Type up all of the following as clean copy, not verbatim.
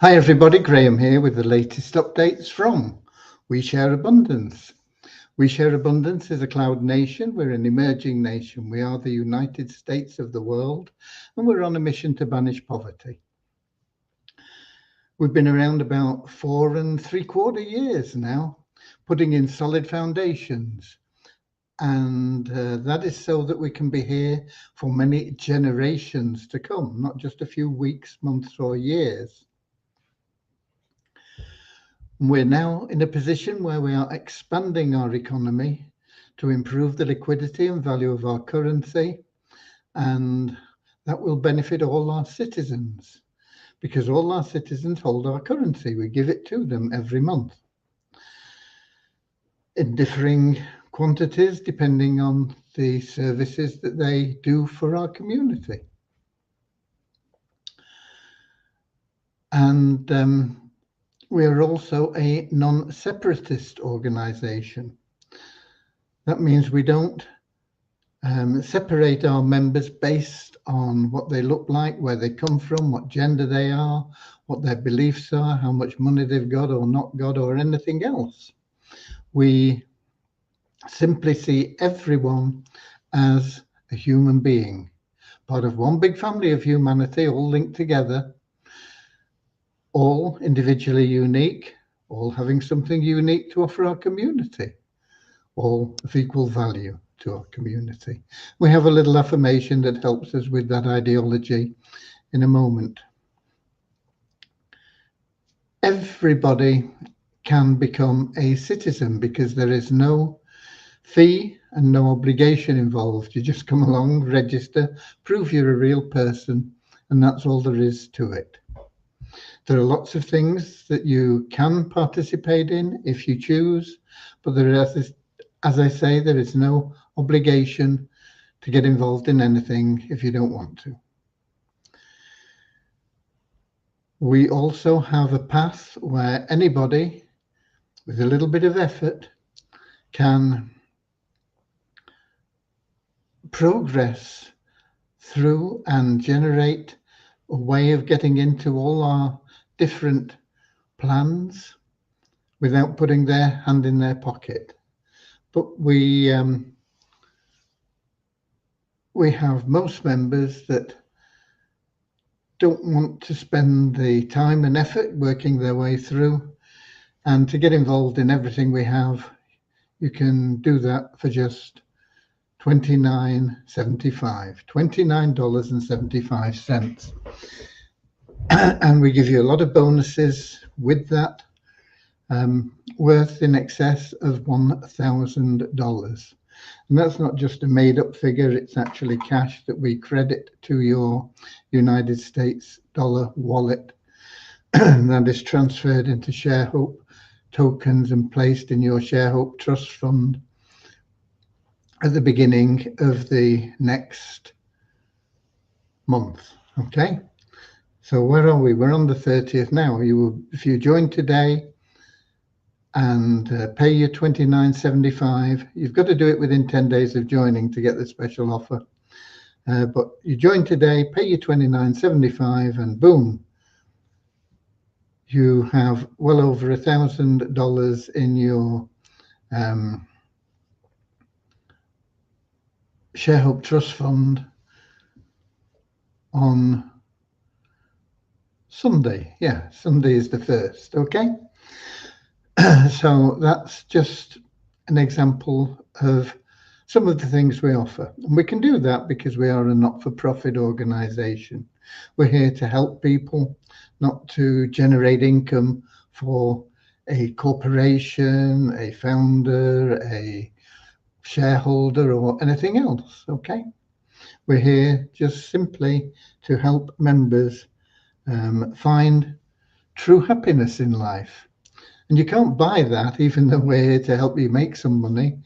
Hi everybody, Graham here with the latest updates from We Share Abundance. We Share Abundance is a cloud nation. We're an emerging nation. We are the United States of the world, and we're on a mission to banish poverty. We've been around about 4¾ years now, putting in solid foundations. And that is so that we can be here for many generations to come, not just a few weeks, months, or years. We're now in a position where we are expanding our economy to improve the liquidity and value of our currency, and that will benefit all our citizens because all our citizens hold our currency. We give it to them every month in differing quantities depending on the services that they do for our community. And we are also a non-separatist organization. That means we don't separate our members based on what they look like, where they come from, what gender they are, what their beliefs are, how much money they've got or not got, or anything else. We simply see everyone as a human being, part of one big family of humanity, all linked together, all individually unique, all having something unique to offer our community, all of equal value to our community. We have a little affirmation that helps us with that ideology in a moment. Everybody can become a citizen because there is no fee and no obligation involved. You just come along, register, prove you're a real person, and that's all there is to it. There are lots of things that you can participate in if you choose, but there is, as I say, there is no obligation to get involved in anything if you don't want to. We also have a path where anybody with a little bit of effort can progress through and generate a way of getting into all our different plans without putting their hand in their pocket. But we have most members that don't want to spend the time and effort working their way through, and to get involved in everything we have, you can do that for just $29.75. And we give you a lot of bonuses with that, worth in excess of $1,000. And that's not just a made-up figure, it's actually cash that we credit to your United States dollar wallet and that is transferred into ShareHope tokens and placed in your ShareHope Trust Fund at the beginning of the next month. Okay, so where are we? We're on the 30th now. If you join today and pay your $29.75, you've got to do it within 10 days of joining to get the special offer. But you join today, pay your $29.75, and boom, you have well over $1,000 in your ShareHope Trust Fund on Sunday. Yeah, Sunday is the 1st, okay? So that's just an example of some of the things we offer. And we can do that because we are a not-for-profit organization. We're here to help people, not to generate income for a corporation, a founder, a shareholder, or anything else, okay? We're here just simply to help members find true happiness in life. And you can't buy that, even though we're here to help you make some money,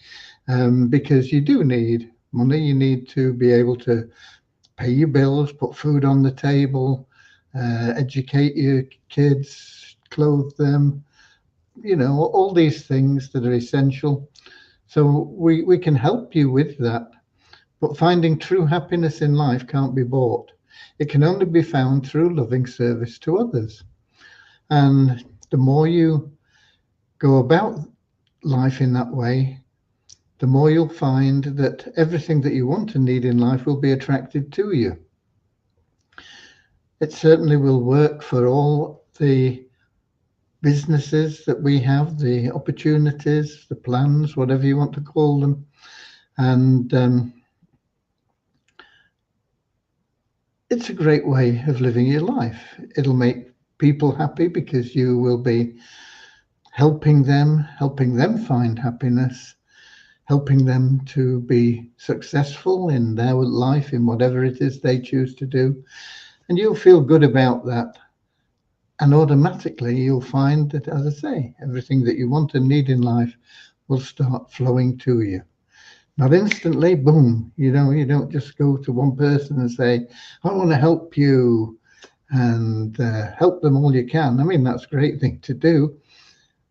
because you do need money. You need to be able to pay your bills, put food on the table, educate your kids, clothe them, you know, all these things that are essential. So we can help you with that. But finding true happiness in life can't be bought. It can only be found through loving service to others. And the more you go about life in that way, the more you'll find that everything that you want and need in life will be attracted to you. It certainly will work for all the businesses that we have, the opportunities, the plans, whatever you want to call them. And it's a great way of living your life. It'll make people happy because you will be helping them find happiness, helping them to be successful in their life, in whatever it is they choose to do. And you'll feel good about that. And automatically you'll find that, as I say, everything that you want and need in life will start flowing to you. Not instantly, boom. You don't just go to one person and say, I want to help you, and help them all you can. I mean, that's a great thing to do,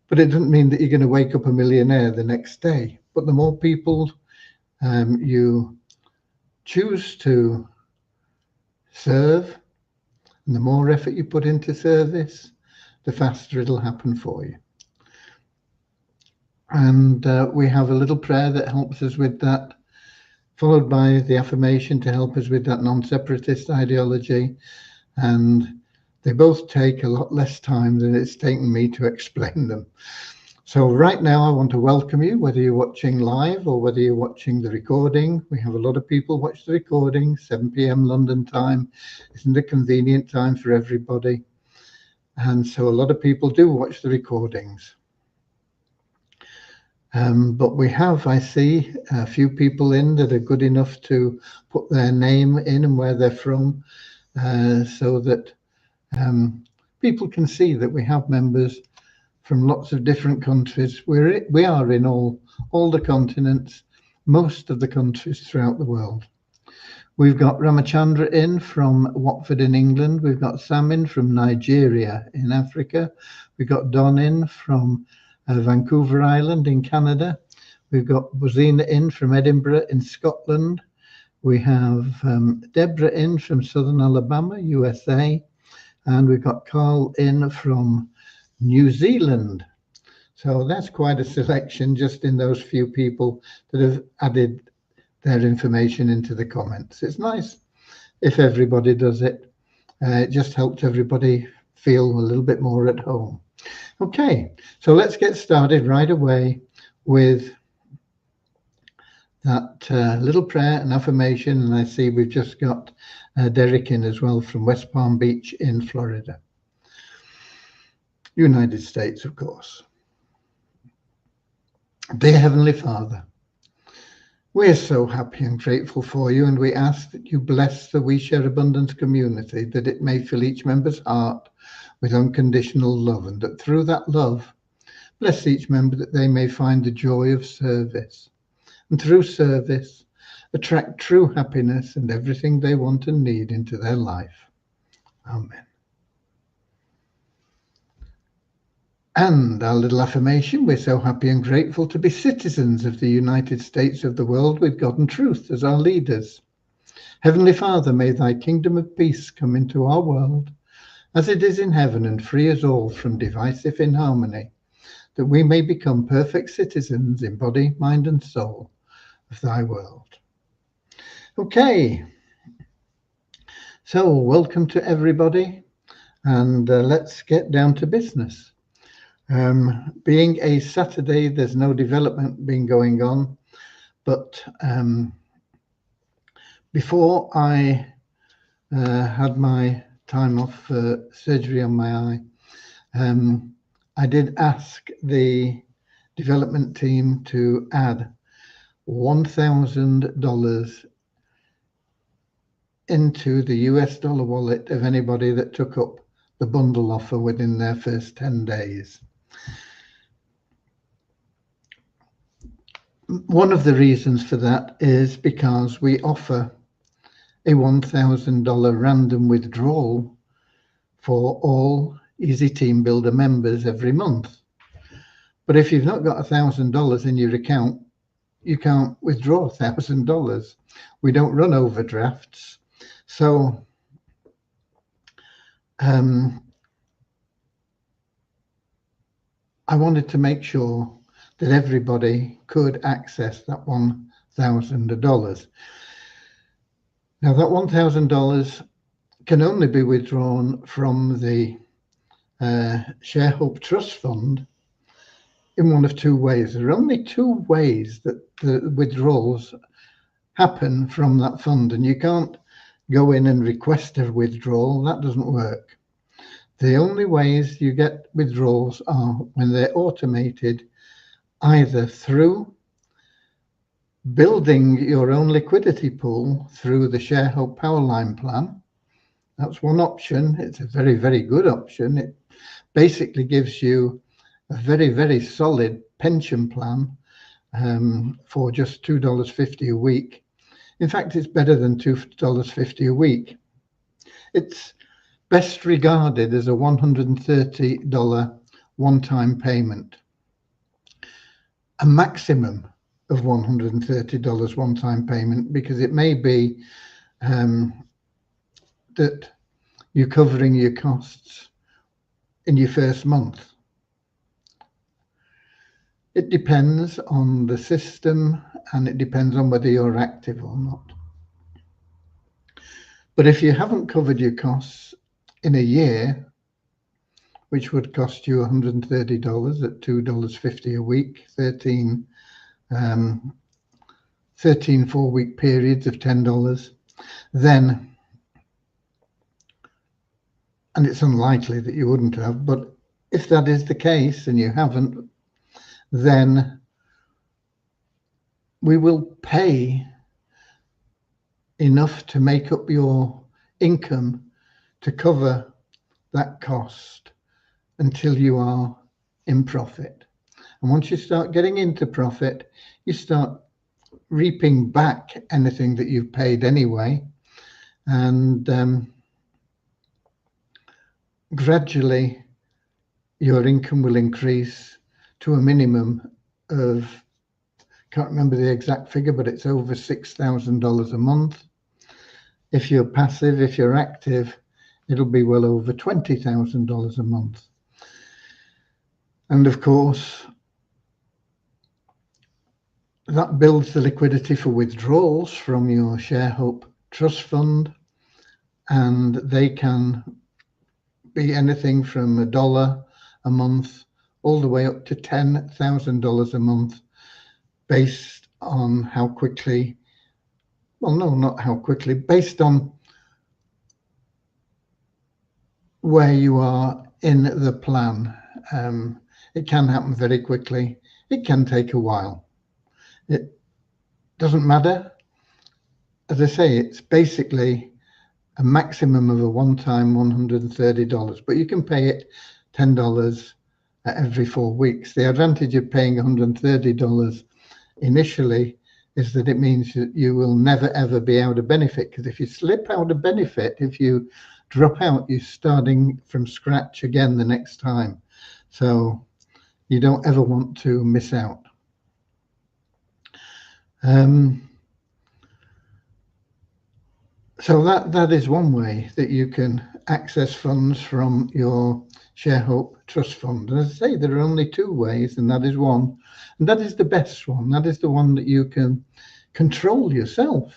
but it doesn't mean that you're going to wake up a millionaire the next day. But the more people you choose to serve, and the more effort you put into service, the faster it'll happen for you. And we have a little prayer that helps us with that, followed by the affirmation to help us with that non-separatist ideology. And they both take a lot less time than it's taken me to explain them. So right now, I want to welcome you, whether you're watching live or whether you're watching the recording. We have a lot of people watch the recording. 7 p.m. London time isn't a convenient time for everybody. And so a lot of people do watch the recordings. But we have, I see, a few people in that are good enough to put their name in and where they're from, so that people can see that we have members from lots of different countries. We are in all the continents, most of the countries throughout the world. We've got Ramachandra in from Watford in England. We've got Sam in from Nigeria in Africa. We've got Don in from Vancouver Island in Canada. We've got Bozina in from Edinburgh in Scotland. We have Deborah in from Southern Alabama, USA. And we've got Carl in from New Zealand. So that's quite a selection just in those few people that have added their information into the comments. It's nice if everybody does it. It just helps everybody feel a little bit more at home. Okay, so let's get started right away with that little prayer and affirmation. And I see we've just got Derek in as well from West Palm Beach in Florida, United States, of course. Dear Heavenly Father, we're so happy and grateful for you, and we ask that you bless the We Share Abundance community, that it may fill each member's heart with unconditional love, and that through that love, bless each member that they may find the joy of service, and through service, attract true happiness and everything they want and need into their life. Amen. And our little affirmation, we're so happy and grateful to be citizens of the United States of the world with God and truth as our leaders. Heavenly Father, may thy kingdom of peace come into our world as it is in heaven, and free us all from divisive inharmony, that we may become perfect citizens in body, mind, and soul of thy world. Okay, so welcome to everybody, and let's get down to business. Being a Saturday, there's no development been going on, but before I had my time off for surgery on my eye, I did ask the development team to add $1,000 into the US dollar wallet of anybody that took up the bundle offer within their first 10 days. One of the reasons for that is because we offer a $1,000 random withdrawal for all Easy Team Builder members every month. But if you've not got $1,000 in your account, you can't withdraw $1,000. We don't run overdrafts. So I wanted to make sure that everybody could access that $1,000. Now, that $1,000 can only be withdrawn from the ShareHope Trust Fund in one of two ways. There are only two ways that the withdrawals happen from that fund, and you can't go in and request a withdrawal. That doesn't work. The only ways you get withdrawals are when they're automated, either through building your own liquidity pool through the ShareHope Powerline plan. That's one option. It's a very, very good option. It basically gives you a very, very solid pension plan for just $2.50 a week. In fact, it's better than $2.50 a week. It's best regarded as a $130 one-time payment. A maximum of $130 one-time payment, because it may be that you're covering your costs in your first month. It depends on the system, and it depends on whether you're active or not. But if you haven't covered your costs in a year, which would cost you $130 at $2.50 a week, 13 4-week periods of $10, then, and it's unlikely that you wouldn't have, but if that is the case and you haven't, then we will pay enough to make up your income to cover that cost until you are in profit. And once you start getting into profit, you start reaping back anything that you've paid anyway, and gradually your income will increase to a minimum of, can't remember the exact figure, but it's over $6,000 a month. If you're passive, if you're active, it'll be well over $20,000 a month. And of course, that builds the liquidity for withdrawals from your ShareHope Trust Fund, and they can be anything from $1 a month all the way up to $10,000 a month, based on how quickly, well, no, not how quickly, based on where you are in the plan. It can happen very quickly. It can take a while. It doesn't matter. As I say, it's basically a maximum of a one-time $130, but you can pay it $10 every 4 weeks. The advantage of paying $130 initially is that it means that you will never ever be out of benefit, because if you slip out of benefit, if you drop out, you're starting from scratch again the next time. So you don't ever want to miss out. So that is one way that you can access funds from your ShareHope Trust Fund. And as I say, there are only two ways, and that is one. And that is the best one. That is the one that you can control yourself.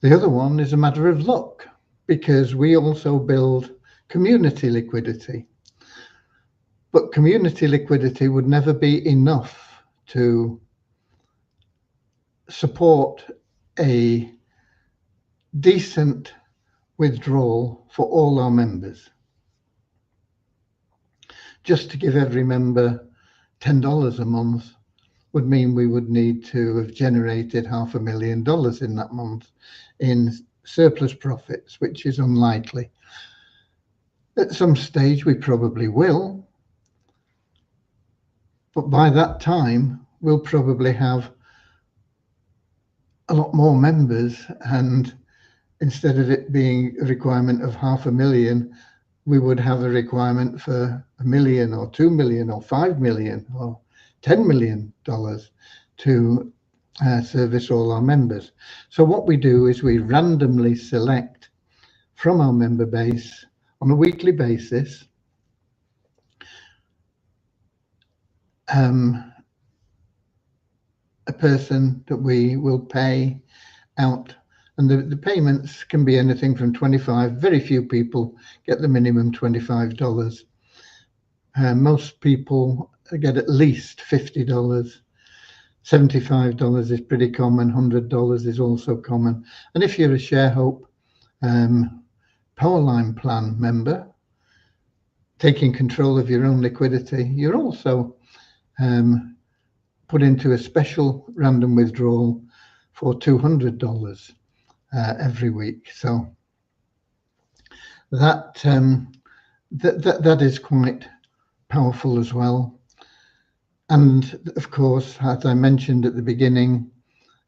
The other one is a matter of luck, because we also build community liquidity. But community liquidity would never be enough to support a decent withdrawal for all our members. Just to give every member $10 a month would mean we would need to have generated $500,000 in that month in surplus profits, which is unlikely. At some stage we probably will, but by that time we'll probably have a lot more members, and instead of it being a requirement of $500,000, we would have a requirement for $1 million or $2 million or $5 million or $10 million to service all our members. So what we do is we randomly select from our member base on a weekly basis a person that we will pay out, and the payments can be anything from 25. Very few people get the minimum $25. Most people get at least $50. $75 is pretty common. $100 is also common. And if you're a ShareHope Powerline Plan member, taking control of your own liquidity, you're also put into a special random withdrawal for $200 every week. So that is quite powerful as well. And of course, as I mentioned at the beginning,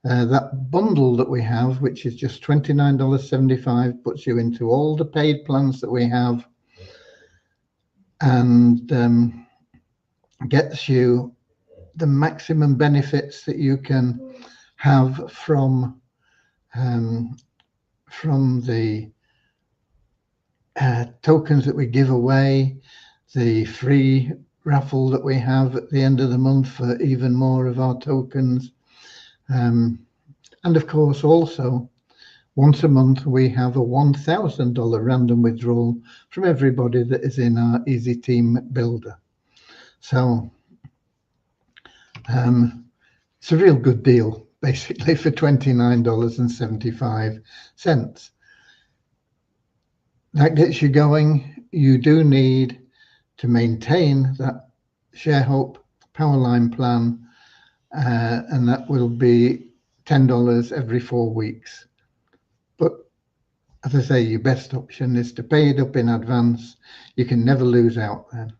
that bundle that we have, which is just $29.75, puts you into all the paid plans that we have, and gets you the maximum benefits that you can have from the tokens that we give away, the free raffle that we have at the end of the month for even more of our tokens, and of course also once a month we have a $1,000 random withdrawal from everybody that is in our Easy Team Builder. So it's a real good deal, basically, for $29.75. That gets you going. You do need to maintain that ShareHope Powerline plan, and that will be $10 every 4 weeks. But as I say, your best option is to pay it up in advance. You can never lose out then.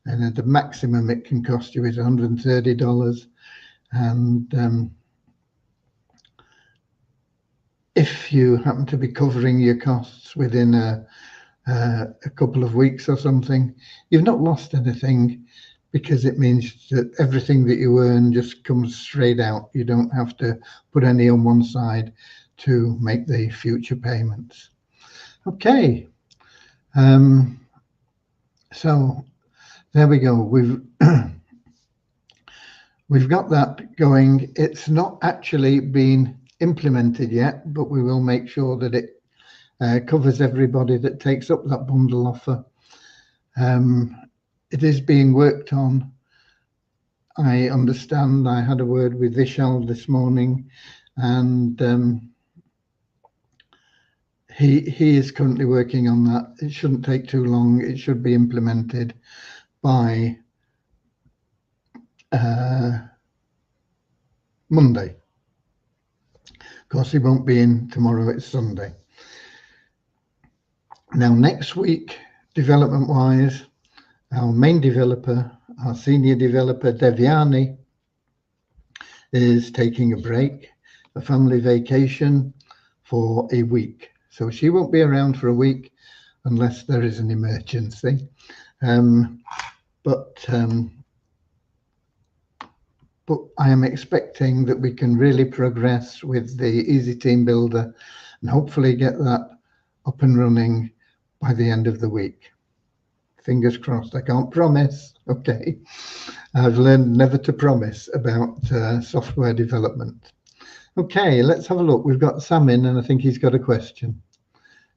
And at the maximum it can cost you is $130. And if you happen to be covering your costs within a couple of weeks or something, you've not lost anything, because it means that everything that you earn just comes straight out. You don't have to put any on one side to make the future payments. Okay, so there we go. We've got that going. It's not actually been implemented yet, but we will make sure that it covers everybody that takes up that bundle offer. It is being worked on. I understand. I had a word with Vishal this morning, and he is currently working on that. It shouldn't take too long. It should be implemented by Monday. Of course, he won't be in tomorrow. It's Sunday. Now, next week, development-wise, our main developer, our senior developer, Devyani, is taking a break, a family vacation for a week. So she won't be around for a week unless there is an emergency. But I am expecting that we can really progress with the Easy Team Builder and hopefully get that up and running by the end of the week. Fingers crossed. I can't promise. Okay. I've learned never to promise about software development. Okay, let's have a look. We've got Sam in, and I think he's got a question.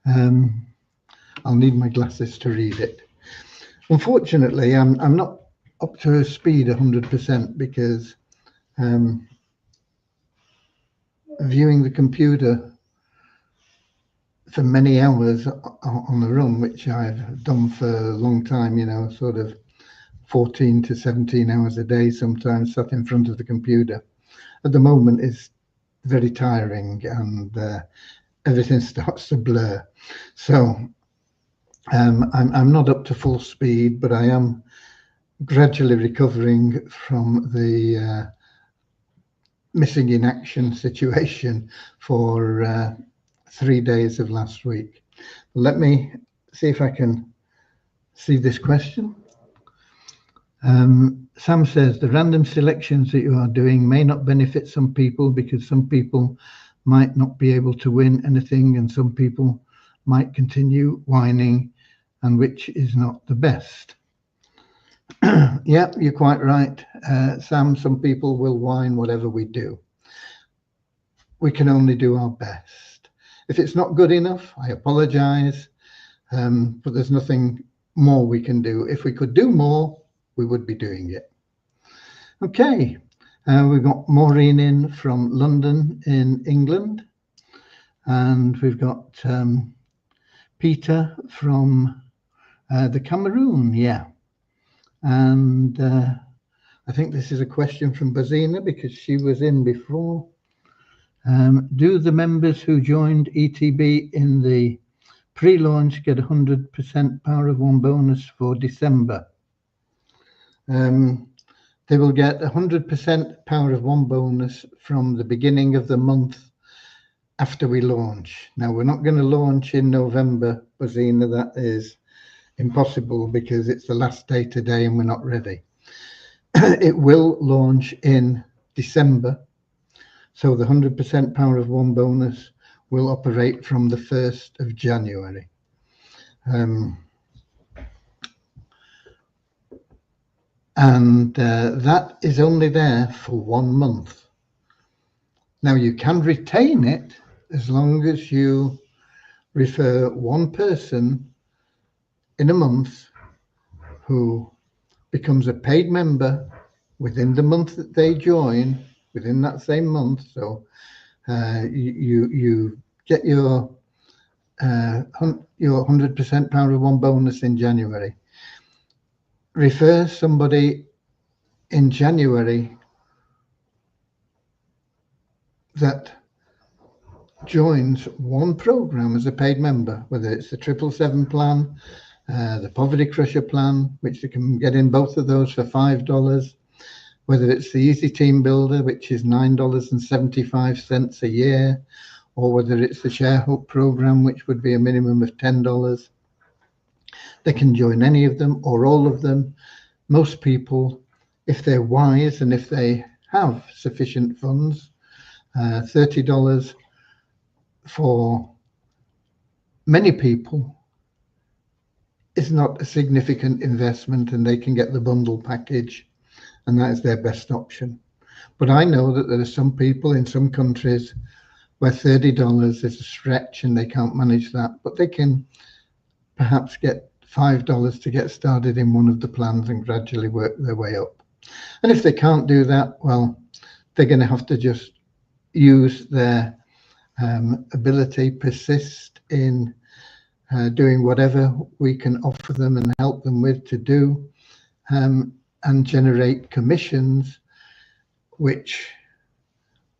I'll need my glasses to read it. Unfortunately, I'm not up to speed 100% because viewing the computer for many hours on the run, which I've done for a long time, you know, sort of 14 to 17 hours a day, sometimes sat in front of the computer. At the moment is very tiring, and everything starts to blur. So I'm not up to full speed, but I am gradually recovering from the missing in action situation for 3 days of last week. Let me see if I can see this question. Sam says, the random selections that you are doing may not benefit some people because some people might not be able to win anything and some people might continue whining, and which is not the best. Yeah, you're quite right, Sam. Some people will whine whatever we do. We can only do our best. If it's not good enough, I apologize, but there's nothing more we can do. If we could do more, we would be doing it. Okay, we've got Maureen in from London in England, and we've got Peter from the Cameroon, yeah. And I think this is a question from Bazina because she was in before. Do the members who joined ETB in the pre-launch get 100% Power of One bonus for December? They will get 100% Power of One bonus from the beginning of the month after we launch. Now, we're not going to launch in November, Bazina. That is impossible because it's the last day today and we're not ready. It will launch in December. So the 100% Power of One bonus will operate from the 1st of January. And that is only there for 1 month. Now you can retain it as long as you refer one person in a month who becomes a paid member within the month that they join, within that same month. So you get your 100% Power of One bonus in January. Refer somebody in January that joins one program as a paid member, whether it's the 777 plan, the Poverty Crusher plan, which they can get in both of those for $5, whether it's the Easy Team Builder, which is $9.75 a year, or whether it's the Share Hope program, which would be a minimum of $10. They can join any of them or all of them. Most people, if they're wise and if they have sufficient funds, $30 for many people is not a significant investment, and they can get the bundle package, and that is their best option. But I know that there are some people in some countries where $30 is a stretch and they can't manage that, but they can perhaps get $5 to get started in one of the plans and gradually work their way up. And if they can't do that, well, they're going to have to just use their ability, persist in doing whatever we can offer them and help them with to do, and generate commissions, which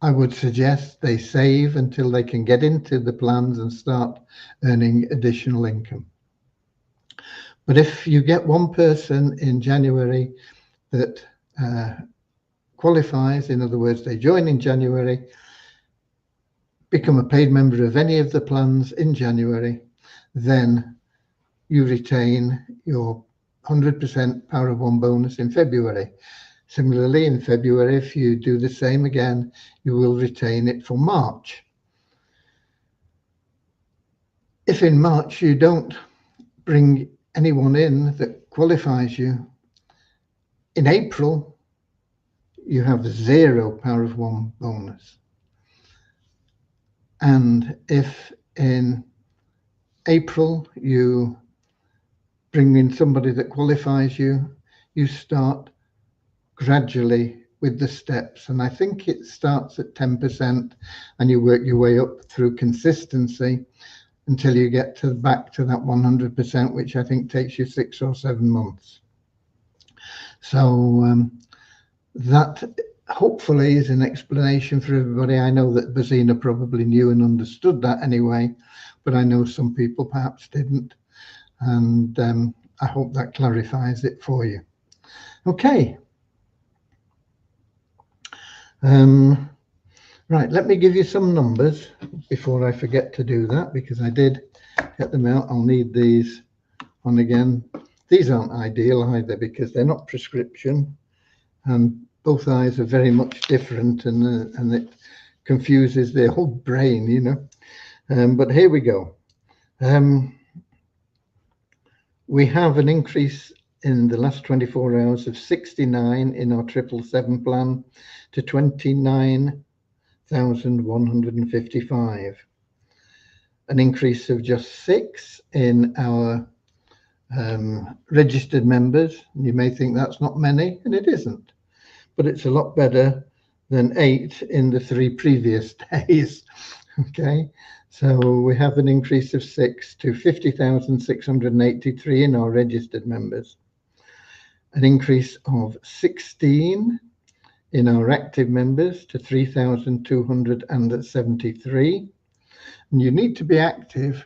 I would suggest they save until they can get into the plans and start earning additional income. But if you get one person in January that qualifies, in other words, they join in January, become a paid member of any of the plans in January, then you retain your 100% Power of One bonus in February. Similarly, in February, if you do the same again, you will retain it for March. If in March you don't bring anyone in that qualifies you, in April, you have 0 Power of One bonus. And if in April you bring in somebody that qualifies you, you start gradually with the steps. And I think it starts at 10% and you work your way up through consistency until you get back to that 100%, which I think takes you 6 or 7 months. So that hopefully is an explanation for everybody. I know that Bazina probably knew and understood that anyway, but I know some people perhaps didn't. And I hope that clarifies it for you. Okay. Right, let me give you some numbers before I forget to do that, because I did get them out. I'll need these on again. These aren't ideal either because they're not prescription, and both eyes are very much different, and it confuses the whole brain, you know. But here we go. We have an increase in the last 24 hours of 69 in our 777 plan to 29,155. An increase of just 6 in our registered members. You may think that's not many, and it isn't, but it's a lot better than 8 in the 3 previous days. Okay, so we have an increase of 6 to 50,683 in our registered members, an increase of 16 in our active members to 3,273. And you need to be active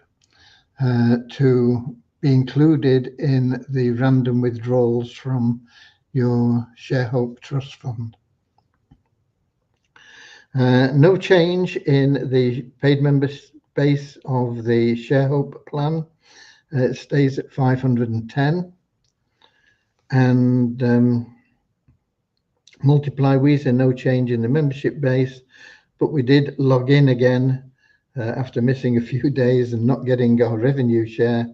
to be included in the random withdrawals from your ShareHope Trust Fund. No change in the paid member base of the ShareHope plan. It stays at 510. And Multiply Weezer, no change in the membership base, but we did log in again after missing a few days and not getting our revenue share.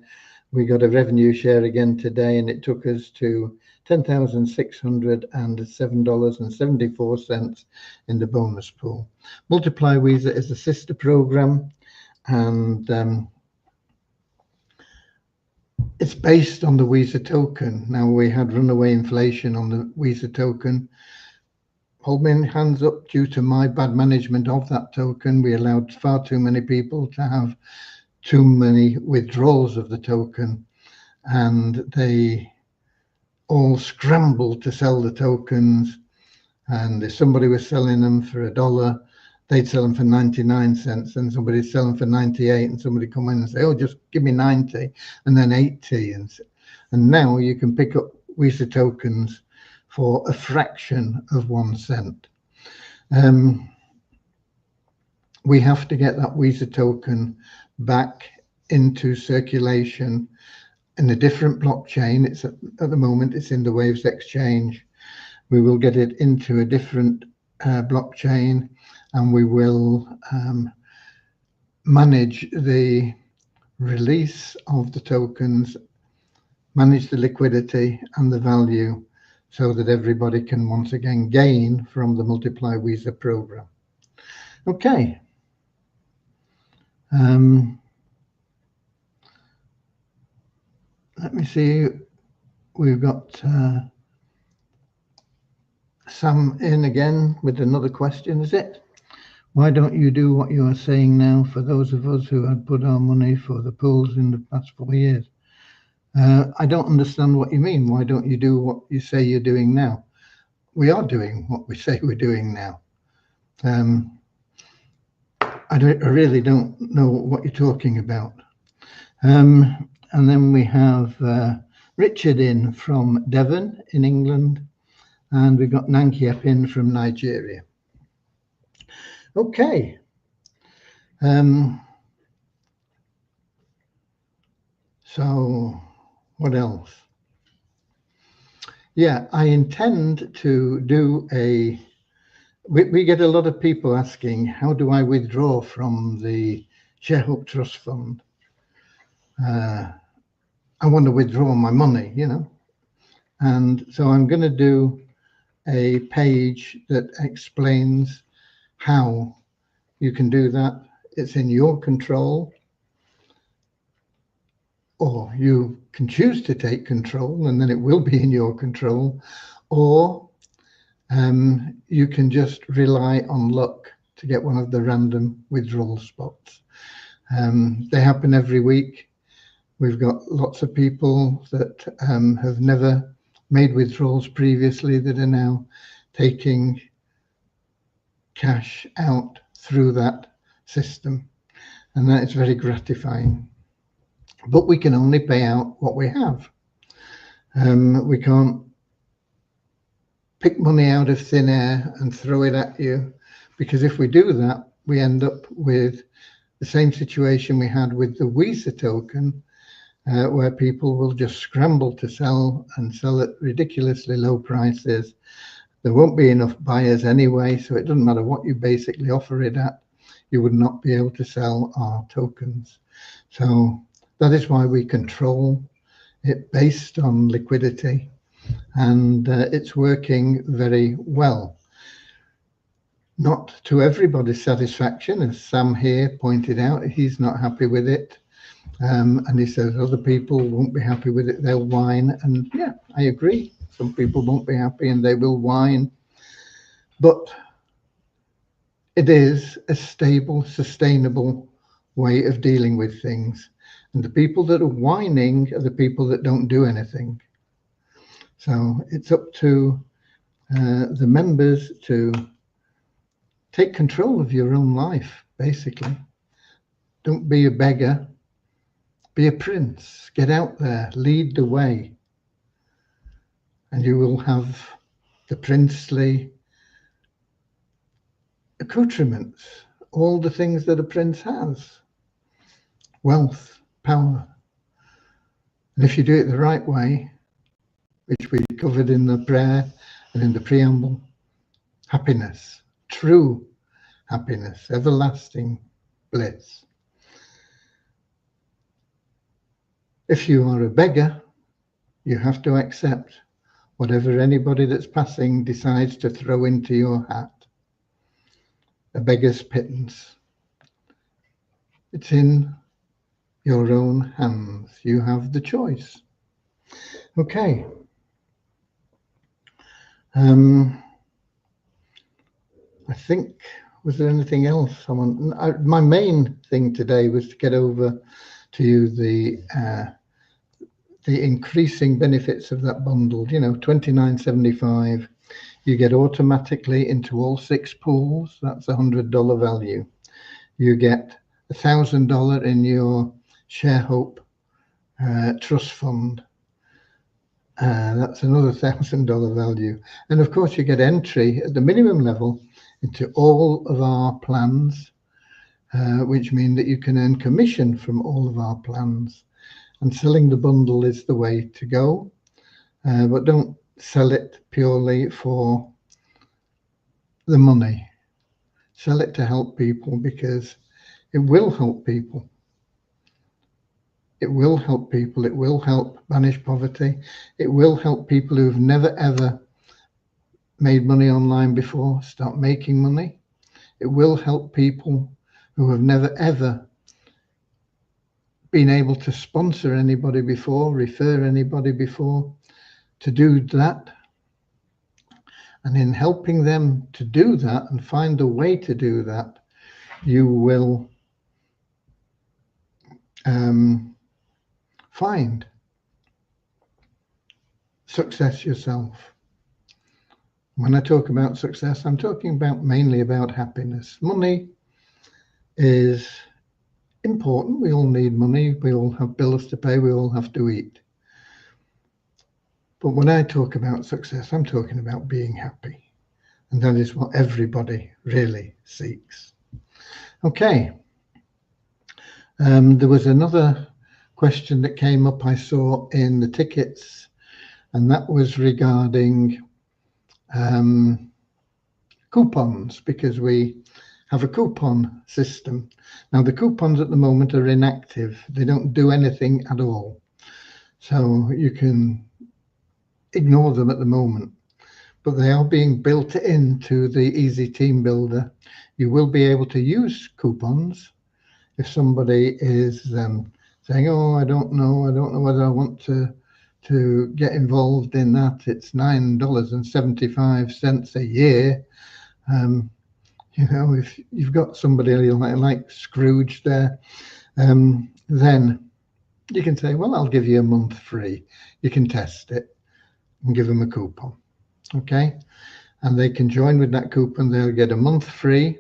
We got a revenue share again today, and it took us to $10,607.74 in the bonus pool. Multiply Weezer is a sister program, and it's based on the Weezer token. Now, we had runaway inflation on the Weezer token. Hold my hands up, due to my bad management of that token, we allowed far too many people to have too many withdrawals of the token, and they all scrambled to sell the tokens. And if somebody was selling them for $1, they'd sell them for 99 cents, and somebody's selling for 98, and somebody come in and say, oh, just give me 90, and then 80. And now you can pick up Weezer tokens for a fraction of 1 cent. We have to get that Weezer token back into circulation in a different blockchain. It's at the moment, it's in the Waves exchange. We will get it into a different blockchain, and we will manage the release of the tokens, manage the liquidity and the value, so that everybody can once again gain from the Multiply Weezer program. Okay. Let me see. We've got Sam in again with another question. Is it? Why don't you do what you are saying now for those of us who had put our money for the pools in the past 4 years? I don't understand what you mean. Why don't you do what you say you're doing now? We are doing what we say we're doing now. I really don't know what you're talking about. And then we have Richard in from Devon in England, and we've got Nankiep in from Nigeria. Okay. So what else? Yeah, I intend to do a... We get a lot of people asking, how do I withdraw from the ShareHope Trust Fund? I want to withdraw my money, you know. And so I'm going to do a page that explains how you can do that. It's in your control, or you can choose to take control, and then it will be in your control, or you can just rely on luck to get one of the random withdrawal spots. They happen every week. We've got lots of people that have never made withdrawals previously that are now taking cash out through that system, and that is very gratifying. But we can only pay out what we have. We can't pick money out of thin air and throw it at you, because if we do that, we end up with the same situation we had with the Weezer token, where people will just scramble to sell and sell at ridiculously low prices. There won't be enough buyers anyway, so it doesn't matter what you basically offer it at, you would not be able to sell our tokens. So that is why we control it based on liquidity, and it's working very well. Not to everybody's satisfaction, as Sam here pointed out. He's not happy with it. And he says other people won't be happy with it, they'll whine. And yeah, I agree. Some people won't be happy and they will whine. But it is a stable, sustainable way of dealing with things. And the people that are whining are the people that don't do anything. So it's up to the members to take control of your own life, basically. Don't be a beggar. Be a prince. Get out there. Lead the way. And you will have the princely accoutrements, all the things that a prince has. Wealth, power. And if you do it the right way, which we covered in the prayer and in the preamble, happiness, true happiness, everlasting bliss. If you are a beggar, you have to accept whatever anybody that's passing decides to throw into your hat. A beggar's pittance. It's in your own hands. You have the choice. Okay. I think, was there anything else I want? My main thing today was to get over to you the increasing benefits of that bundle. You know, $29.75. You get automatically into all 6 pools. That's $100 value. You get $1,000 in your ShareHope trust fund. That's another $1,000 value. And of course, you get entry at the minimum level into all of our plans, which mean that you can earn commission from all of our plans. And selling the bundle is the way to go. But don't sell it purely for the money. Sell it to help people, because it will help people. It will help people. It will help banish poverty. It will help people who've never ever made money online before start making money. It will help people who have never ever been able to sponsor anybody before, refer anybody before, to do that. And in helping them to do that and find a way to do that, you will find success yourself. When I talk about success, I'm talking about mainly about happiness. Money is important. We all need money. We all have bills to pay. We all have to eat. But when I talk about success, I'm talking about being happy. And that is what everybody really seeks. Okay. There was another question that came up I saw in the tickets, and that was regarding coupons, because we have a coupon system. Now, the coupons at the moment are inactive. They don't do anything at all. So you can ignore them at the moment, but they are being built into the Easy Team Builder. You will be able to use coupons if somebody is saying, oh, I don't know whether I want to get involved in that. It's $9.75 a year. You know, if you've got somebody like Scrooge there, then you can say, well, I'll give you a month free. You can test it and give them a coupon. Okay. And they can join with that coupon. They'll get a month free.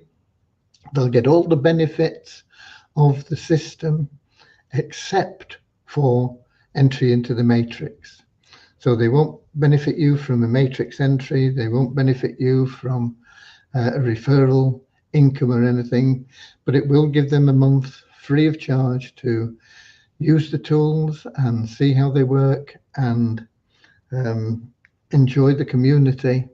They'll get all the benefits of the system except for entry into the matrix. So they won't benefit you from a matrix entry. They won't benefit you from a referral income or anything, but it will give them a month free of charge to use the tools and see how they work and enjoy the community.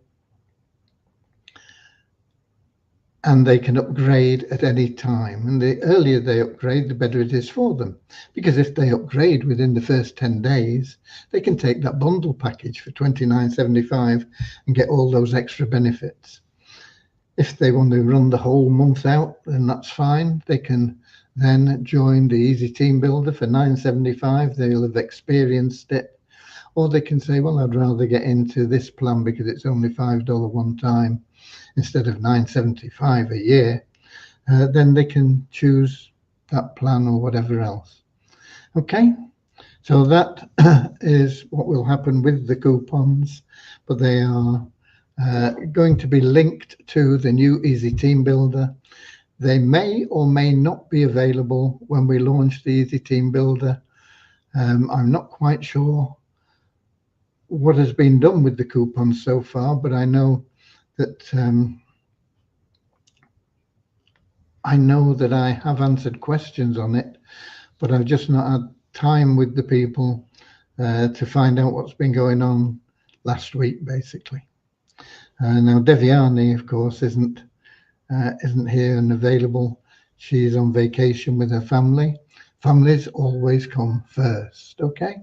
and they can upgrade at any time. And the earlier they upgrade, the better it is for them. Because if they upgrade within the first 10 days, they can take that bundle package for $29.75 and get all those extra benefits. If they want to run the whole month out, then that's fine. They can then join the Easy Team Builder for $9.75. They'll have experienced it. Or they can say, well, I'd rather get into this plan because it's only $5 one time instead of $9.75 a year. Then they can choose that plan or whatever else. Okay, so that is what will happen with the coupons, but they are going to be linked to the new Easy Team Builder. They may or may not be available when we launch the Easy Team Builder. I'm not quite sure what has been done with the coupons so far, but I know that I have answered questions on it, but I've just not had time with the people to find out what's been going on last week, basically. Now Deviani, of course, isn't here and available. She's on vacation with her family. Families always come first, okay?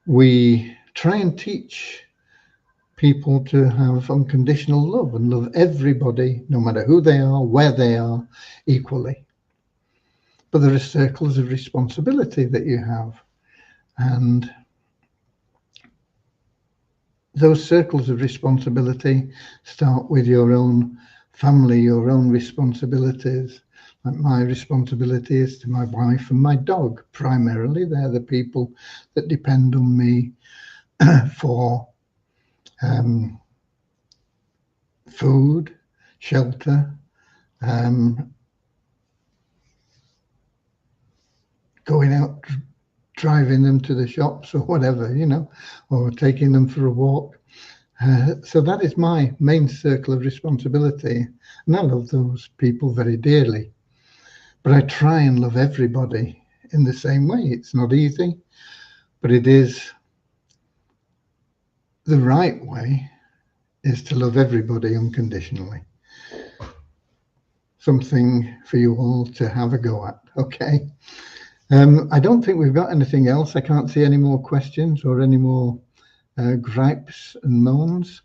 We try and teach people to have unconditional love and love everybody, no matter who they are, where they are, equally. But there are circles of responsibility that you have. And those circles of responsibility start with your own family, your own responsibilities. Like my responsibility is to my wife and my dog, primarily. They're the people that depend on me for food, shelter, going out, driving them to the shops or whatever, or taking them for a walk. So that is my main circle of responsibility. And I love those people very dearly. But I try and love everybody in the same way. It's not easy, but it is the right way, is to love everybody unconditionally. Something for you all to have a go at, okay? I don't think we've got anything else. I can't see any more questions or any more gripes and moans.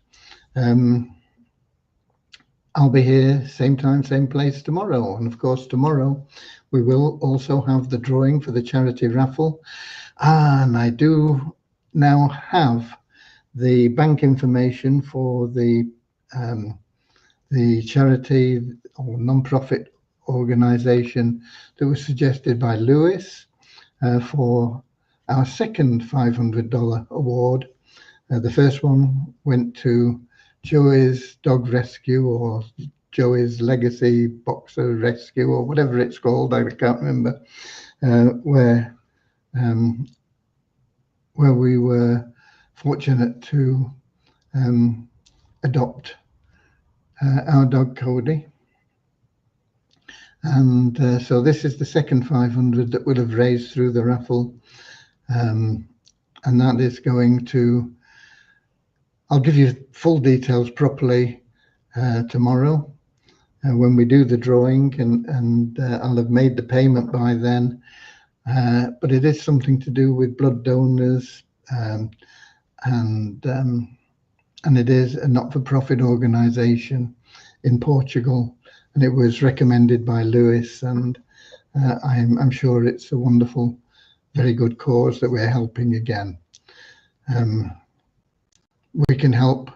I'll be here same time, same place tomorrow. And of course, tomorrow we will also have the drawing for the charity raffle. And I do now have the bank information for the charity or non-profit organization that was suggested by Lewis for our second $500 award. The first one went to Joey's Dog Rescue or Joey's Legacy Boxer Rescue or whatever it's called. I can't remember, where we were fortunate to adopt our dog Cody. And so this is the second 500 that we'll have raised through the raffle. And that is going to, I'll give you full details properly tomorrow when we do the drawing, and I'll have made the payment by then. But it is something to do with blood donors, and it is a not-for-profit organization in Portugal. And it was recommended by Lewis, and I'm sure it's a wonderful, very good cause that we're helping again. We can help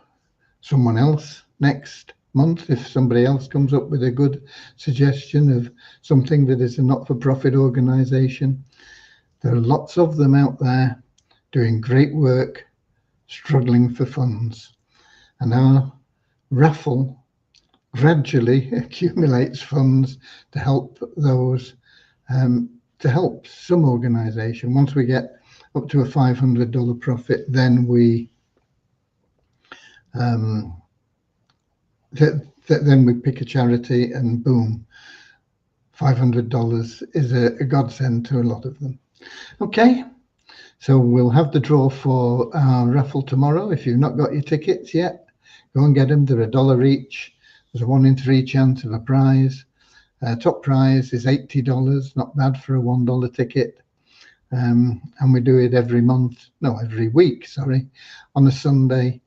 someone else next month if somebody else comes up with a good suggestion of something that is a not-for-profit organization. There are lots of them out there doing great work, struggling for funds. And our raffle gradually accumulates funds to help those, to help some organization. Once we get up to a $500 profit, then we then we pick a charity, and boom, $500 is a godsend to a lot of them. Okay, so we'll have the draw for our raffle tomorrow. If you've not got your tickets yet, go and get them. They're $1 each. There's a 1 in 3 chance of a prize. Top prize is $80, not bad for a $1 ticket. And we do it every week, on a Sunday.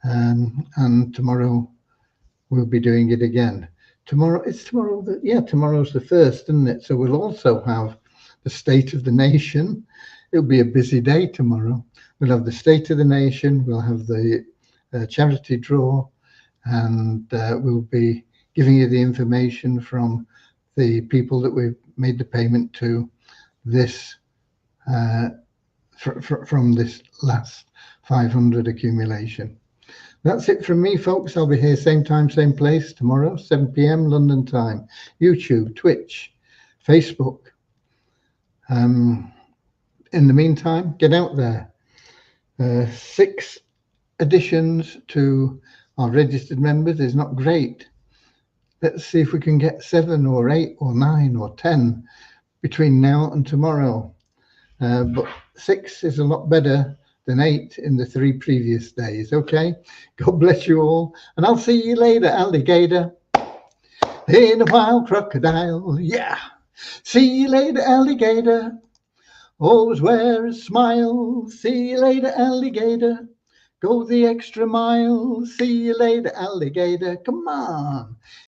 And tomorrow we'll be doing it again. Tomorrow's the 1st, isn't it? So we'll also have the State of the Nation. It'll be a busy day tomorrow. We'll have the State of the Nation, we'll have the charity draw, and we'll be giving you the information from the people that we've made the payment to this from this last 500 accumulation. That's it from me, folks. I'll be here same time, same place tomorrow, 7 p.m. London time. YouTube, Twitch, Facebook. In the meantime, get out there. 6 additions to our registered members is not great. Let's see if we can get 7 or 8 or 9 or 10 between now and tomorrow. But 6 is a lot better than 8 in the 3 previous days. Okay, God bless you all, and I'll see you later, alligator. In a wild crocodile, yeah. See you later, alligator. Always wear a smile. See you later, alligator. Go the extra mile. See you later, alligator. Come on.